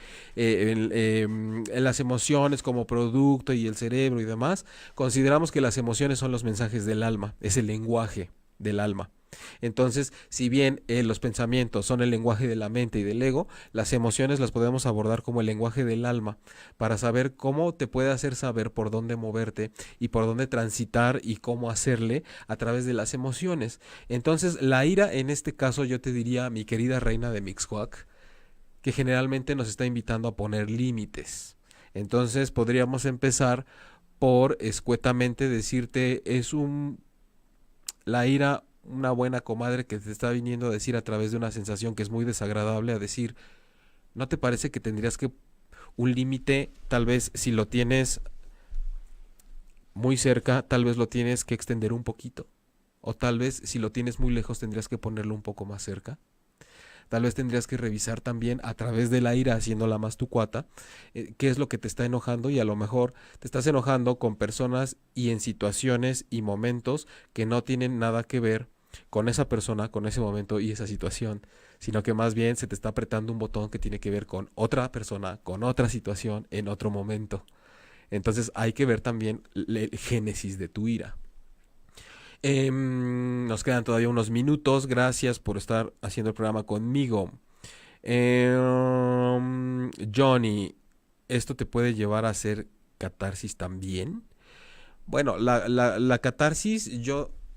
las emociones como producto y el cerebro y demás, consideramos que las emociones son los mensajes del alma, es el lenguaje del alma. Entonces, si bien los pensamientos son el lenguaje de la mente y del ego, las emociones las podemos abordar como el lenguaje del alma, para saber cómo te puede hacer saber por dónde moverte y por dónde transitar y cómo hacerle a través de las emociones. Entonces, la ira en este caso yo te diría, mi querida reina de Mixcoac, que generalmente nos está invitando a poner límites. Entonces, podríamos empezar por escuetamente decirte, la ira una buena comadre que te está viniendo a decir a través de una sensación que es muy desagradable, a decir, ¿no te parece que tendrías que un límite, tal vez si lo tienes muy cerca, tal vez lo tienes que extender un poquito? O tal vez si lo tienes muy lejos tendrías que ponerlo un poco más cerca. Tal vez tendrías que revisar también a través de la ira, haciéndola más tu cuata, qué es lo que te está enojando, y a lo mejor te estás enojando con personas y en situaciones y momentos que no tienen nada que ver con esa persona, con ese momento y esa situación, sino que más bien se te está apretando un botón que tiene que ver con otra persona, con otra situación, en otro momento. Entonces hay que ver también el génesis de tu ira. Nos quedan todavía unos minutos. Gracias por estar haciendo el programa conmigo. Johnny, ¿esto te puede llevar a hacer catarsis también? Bueno, la catarsis,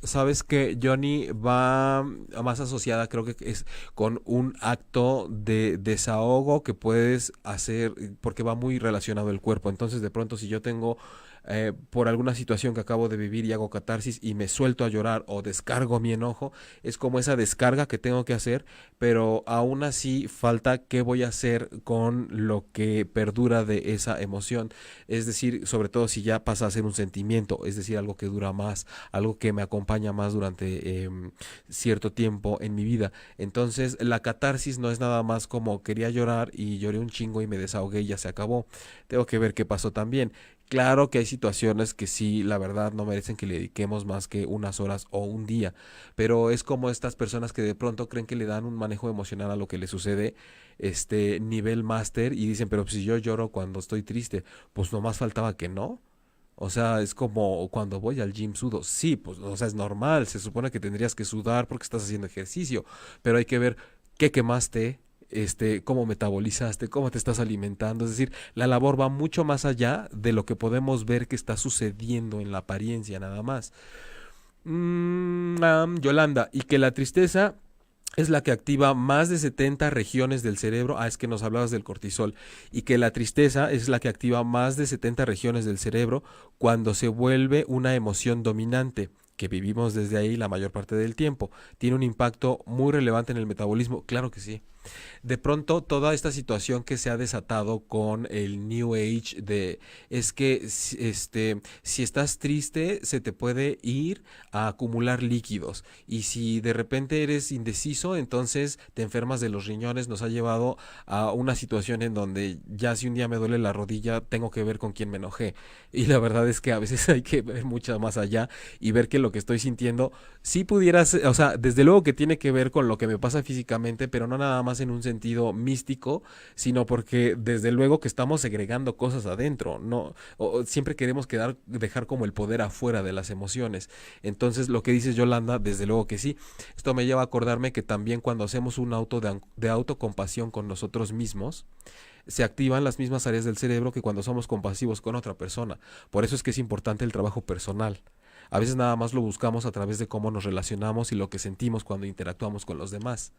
sabes que Johnny va más asociada, creo que es con un acto de desahogo que puedes hacer, porque va muy relacionado el cuerpo. Entonces, de pronto, si yo tengo por alguna situación que acabo de vivir y hago catarsis y me suelto a llorar o descargo mi enojo, es como esa descarga que tengo que hacer, pero aún así falta qué voy a hacer con lo que perdura de esa emoción. Es decir, sobre todo si ya pasa a ser un sentimiento, es decir, algo que dura más, algo que me acompaña más durante cierto tiempo en mi vida. Entonces, la catarsis no es nada más como quería llorar y lloré un chingo y me desahogué y ya se acabó. Tengo que ver qué pasó también. Claro que hay situaciones que sí, la verdad, no merecen que le dediquemos más que unas horas o un día, pero es como estas personas que de pronto creen que le dan un manejo emocional a lo que le sucede, nivel máster, y dicen, pero si yo lloro cuando estoy triste, pues nomás faltaba que no. O sea, es como cuando voy al gym sudo. Sí, pues, o sea, es normal, se supone que tendrías que sudar porque estás haciendo ejercicio, pero hay que ver qué quemaste, cómo metabolizaste, cómo te estás alimentando. Es decir, la labor va mucho más allá de lo que podemos ver que está sucediendo en la apariencia nada más. Yolanda, y que la tristeza es la que activa más de 70 regiones del cerebro. Es que nos hablabas del cortisol. Y que la tristeza es la que activa más de 70 regiones del cerebro cuando se vuelve una emoción dominante, que vivimos desde ahí la mayor parte del tiempo. Tiene un impacto muy relevante en el metabolismo. Claro que sí. De pronto, toda esta situación que se ha desatado con el New Age es que si estás triste, se te puede ir a acumular líquidos, y si de repente eres indeciso, entonces te enfermas de los riñones. Nos ha llevado a una situación en donde ya, si un día me duele la rodilla, tengo que ver con quién me enojé, y la verdad es que a veces hay que ver mucho más allá y ver que lo que estoy sintiendo sí pudieras, o sea, desde luego que tiene que ver con lo que me pasa físicamente, pero no nada más en un sentido místico, sino porque desde luego que estamos segregando cosas adentro, no, siempre queremos dejar como el poder afuera de las emociones. Entonces, lo que dices, Yolanda, desde luego que sí. Esto me lleva a acordarme que también cuando hacemos un de autocompasión con nosotros mismos, se activan las mismas áreas del cerebro que cuando somos compasivos con otra persona. Por eso es que es importante el trabajo personal. A veces nada más lo buscamos a través de cómo nos relacionamos y lo que sentimos cuando interactuamos con los demás,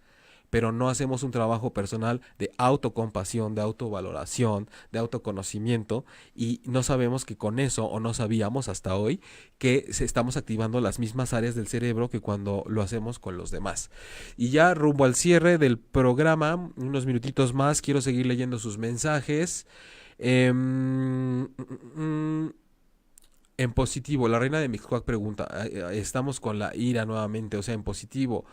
pero no hacemos un trabajo personal de autocompasión, de autovaloración, de autoconocimiento, y no sabemos que con eso, o no sabíamos hasta hoy, que estamos activando las mismas áreas del cerebro que cuando lo hacemos con los demás. Y ya rumbo al cierre del programa, unos minutitos más, quiero seguir leyendo sus mensajes. En positivo, la reina de Mixcoac pregunta, estamos con la ira nuevamente, o sea, en positivo.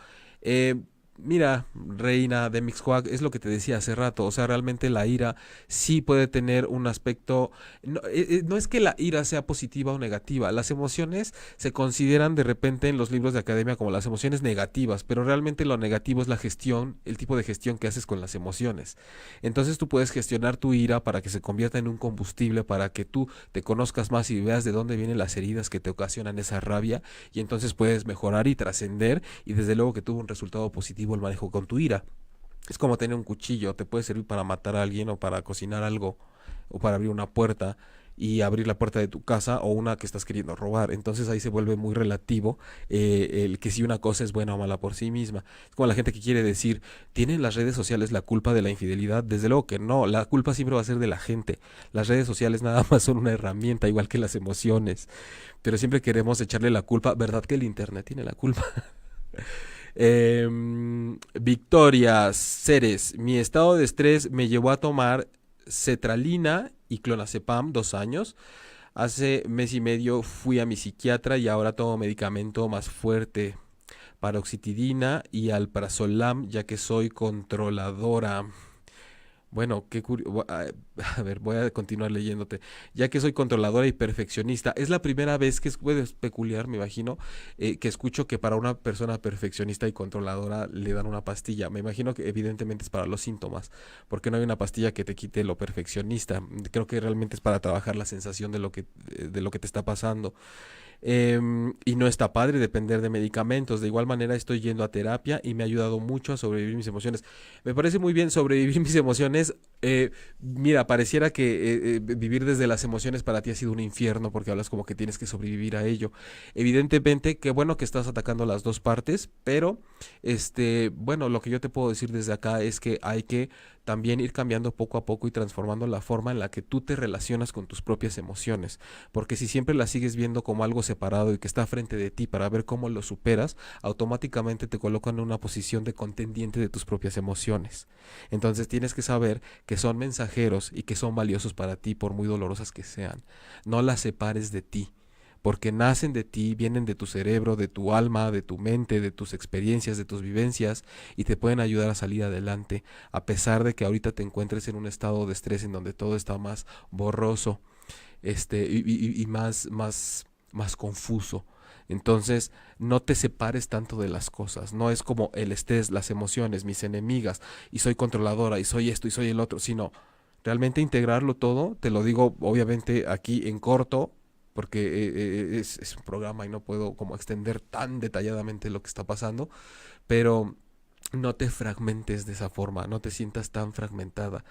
Mira, reina de Mixcoac, es lo que te decía hace rato. O sea, realmente la ira sí puede tener un aspecto. No, no es que la ira sea positiva o negativa. Las emociones se consideran de repente en los libros de academia como las emociones negativas, pero realmente lo negativo es la gestión, el tipo de gestión que haces con las emociones. Entonces tú puedes gestionar tu ira para que se convierta en un combustible, para que tú te conozcas más y veas de dónde vienen las heridas que te ocasionan esa rabia, y entonces puedes mejorar y trascender, y desde luego que tuvo un resultado positivo el manejo con tu ira. Es como tener un cuchillo, te puede servir para matar a alguien o para cocinar algo o para abrir una puerta y abrir la puerta de tu casa, o una que estás queriendo robar. Entonces ahí se vuelve muy relativo el que si una cosa es buena o mala por sí misma. Es como la gente que quiere decir, ¿tienen las redes sociales la culpa de la infidelidad? Desde luego que no, la culpa siempre va a ser de la gente. Las redes sociales nada más son una herramienta, igual que las emociones, pero siempre queremos echarle la culpa. ¿Verdad que el internet tiene la culpa? Victoria Ceres, mi estado de estrés me llevó a tomar cetralina y clonazepam 2 años. Hace mes y medio fui a mi psiquiatra y ahora tomo medicamento más fuerte paroxetidina y alprazolam, ya que soy controladora. Bueno, a ver, voy a continuar leyéndote. Ya que soy controladora y perfeccionista, es la primera vez que es peculiar, me imagino, que escucho que para una persona perfeccionista y controladora le dan una pastilla. Me imagino que evidentemente es para los síntomas, porque no hay una pastilla que te quite lo perfeccionista. Creo que realmente es para trabajar la sensación de lo que te está pasando. Y no está padre depender de medicamentos. De igual manera estoy yendo a terapia y me ha ayudado mucho a sobrevivir mis emociones. Me parece muy bien sobrevivir mis emociones. Mira, pareciera que vivir desde las emociones para ti ha sido un infierno porque hablas como que tienes que sobrevivir a ello. Evidentemente, qué bueno que estás atacando las dos partes, pero bueno, lo que yo te puedo decir desde acá es que hay que también ir cambiando poco a poco y transformando la forma en la que tú te relacionas con tus propias emociones, porque si siempre las sigues viendo como algo separado y que está frente de ti para ver cómo lo superas, automáticamente te colocan en una posición de contendiente de tus propias emociones. Entonces tienes que saber que son mensajeros y que son valiosos para ti por muy dolorosas que sean. No las separes de ti, porque nacen de ti, vienen de tu cerebro, de tu alma, de tu mente, de tus experiencias, de tus vivencias, y te pueden ayudar a salir adelante, a pesar de que ahorita te encuentres en un estado de estrés en donde todo está más borroso, y más confuso. Entonces, no te separes tanto de las cosas. No es como el estrés, las emociones, mis enemigas, y soy controladora, y soy esto, y soy el otro, sino realmente integrarlo todo. Te lo digo obviamente aquí en corto, porque es un programa y no puedo como extender tan detalladamente lo que está pasando, pero no te fragmentes de esa forma, no te sientas tan fragmentada.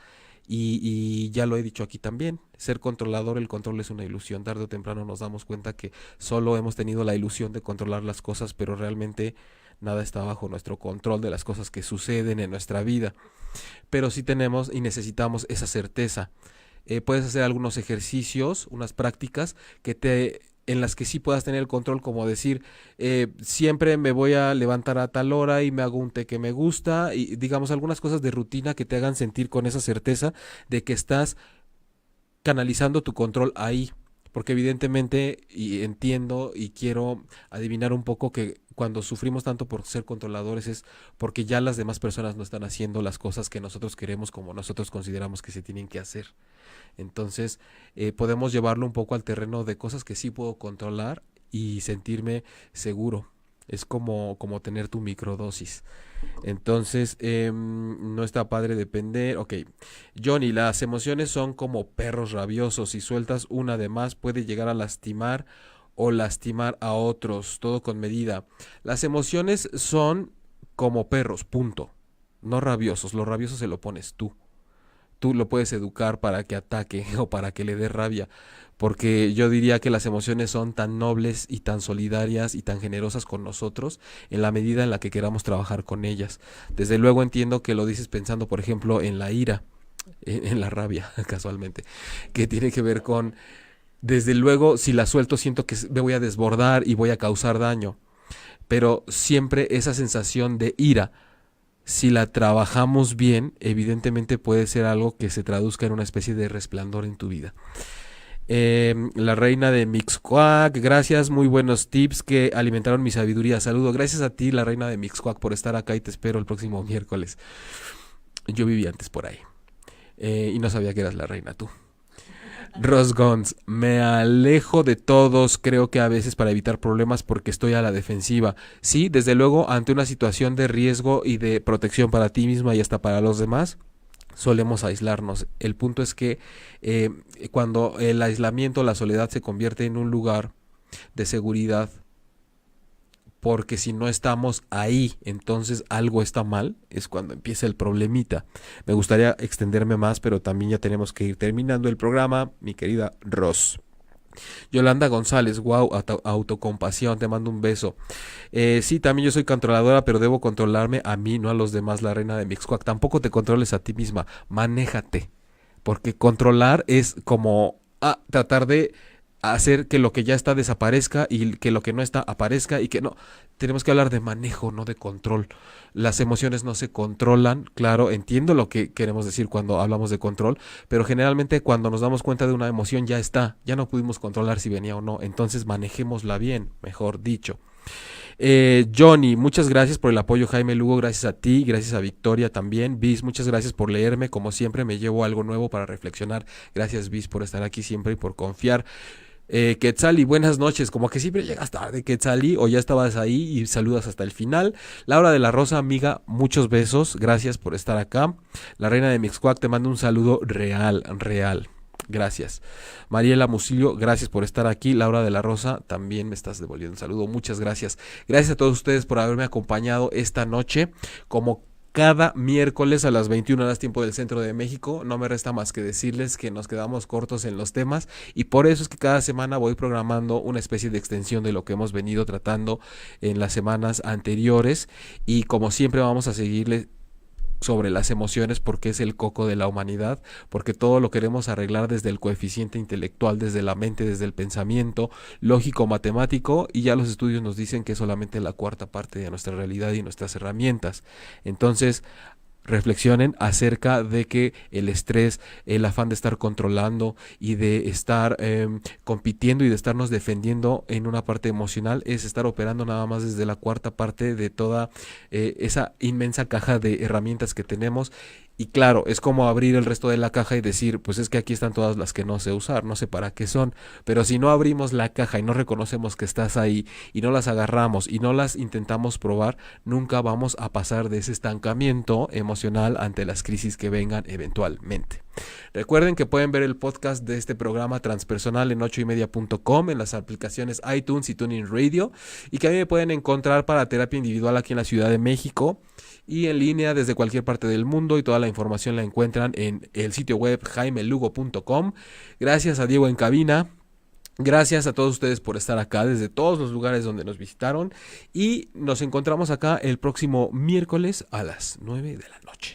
Y ya lo he dicho aquí también, ser controlador, el control es una ilusión. Tarde o temprano nos damos cuenta que solo hemos tenido la ilusión de controlar las cosas, pero realmente nada está bajo nuestro control de las cosas que suceden en nuestra vida. Pero sí tenemos y necesitamos esa certeza. Puedes hacer algunos ejercicios, unas prácticas en las que sí puedas tener el control, como decir, siempre me voy a levantar a tal hora y me hago un té que me gusta, y digamos algunas cosas de rutina que te hagan sentir con esa certeza de que estás canalizando tu control ahí. Porque evidentemente, y entiendo y quiero adivinar un poco que cuando sufrimos tanto por ser controladores es porque ya las demás personas no están haciendo las cosas que nosotros queremos como nosotros consideramos que se tienen que hacer. Entonces, podemos llevarlo un poco al terreno de cosas que sí puedo controlar y sentirme seguro. Es como tener tu microdosis. Entonces, no está padre depender. Ok, Johnny, las emociones son como perros rabiosos. Si sueltas una de más, puede llegar a lastimar o lastimar a otros. Todo con medida. Las emociones son como perros, punto. No rabiosos. Los rabiosos se lo pones tú. Tú lo puedes educar para que ataque o para que le dé rabia, porque yo diría que las emociones son tan nobles y tan solidarias y tan generosas con nosotros en la medida en la que queramos trabajar con ellas. Desde luego entiendo que lo dices pensando, por ejemplo, en la ira, en la rabia, casualmente, que tiene que ver con, desde luego, si la suelto siento que me voy a desbordar y voy a causar daño, pero siempre esa sensación de ira, si la trabajamos bien, evidentemente puede ser algo que se traduzca en una especie de resplandor en tu vida. La reina de Mixcoac, gracias, muy buenos tips que alimentaron mi sabiduría. Saludo, gracias a ti, la reina de Mixcoac, por estar acá y te espero el próximo miércoles. Yo viví antes por ahí y no sabía que eras la reina tú. Ross Gons, me alejo de todos, creo que a veces para evitar problemas porque estoy a la defensiva. Sí, desde luego, ante una situación de riesgo y de protección para ti misma y hasta para los demás, solemos aislarnos. El punto es que cuando el aislamiento, la soledad se convierte en un lugar de seguridad, porque si no estamos ahí, entonces algo está mal, es cuando empieza el problemita. Me gustaría extenderme más, pero también ya tenemos que ir terminando el programa, mi querida Ross. Yolanda González, wow, autocompasión, te mando un beso. Sí, también yo soy controladora, pero debo controlarme a mí, no a los demás, la reina de Mixcoac. Tampoco te controles a ti misma, manéjate, porque controlar es como tratar de hacer que lo que ya está desaparezca y que lo que no está aparezca y que no. Tenemos que hablar de manejo, no de control. Las emociones no se controlan, claro, entiendo lo que queremos decir cuando hablamos de control, pero generalmente cuando nos damos cuenta de una emoción ya está, ya no pudimos controlar si venía o no, entonces manejémosla bien, mejor dicho. Johnny, muchas gracias por el apoyo. Jaime Lugo, gracias a ti, gracias a Victoria también. Bis, muchas gracias por leerme, como siempre me llevo algo nuevo para reflexionar. Gracias Bis por estar aquí siempre y por confiar. Quetzali, buenas noches, como que siempre llegas tarde, Quetzali, o ya estabas ahí y saludas hasta el final. Laura de la Rosa, amiga, muchos besos, gracias por estar acá. La reina de Mixcoac, te mando un saludo real, gracias. Mariela Musillo, gracias por estar aquí. Laura de la Rosa, también me estás devolviendo un saludo, muchas gracias. Gracias a todos ustedes por haberme acompañado esta noche, como cada miércoles a las 21 horas tiempo del centro de México. No me resta más que decirles que nos quedamos cortos en los temas y por eso es que cada semana voy programando una especie de extensión de lo que hemos venido tratando en las semanas anteriores, y como siempre vamos a seguirle sobre las emociones, porque es el coco de la humanidad, porque todo lo queremos arreglar desde el coeficiente intelectual, desde la mente, desde el pensamiento lógico matemático, y ya los estudios nos dicen que es solamente la cuarta parte de nuestra realidad y nuestras herramientas. Entonces reflexionen acerca de que el estrés, el afán de estar controlando y de estar compitiendo y de estarnos defendiendo en una parte emocional es estar operando nada más desde la cuarta parte de toda esa inmensa caja de herramientas que tenemos. Y claro, es como abrir el resto de la caja y decir, pues es que aquí están todas las que no sé usar, no sé para qué son. Pero si no abrimos la caja y no reconocemos que estás ahí y no las agarramos y no las intentamos probar, nunca vamos a pasar de ese estancamiento emocional ante las crisis que vengan eventualmente. Recuerden que pueden ver el podcast de este programa transpersonal en 8ymedia.com, en las aplicaciones iTunes y TuneIn Radio, y que a mí me pueden encontrar para terapia individual aquí en la Ciudad de México y en línea desde cualquier parte del mundo, y toda la información la encuentran en el sitio web jaimelugo.com. Gracias a Diego en cabina. Gracias a todos ustedes por estar acá desde todos los lugares donde nos visitaron, y nos encontramos acá el próximo miércoles a las 9 de la noche.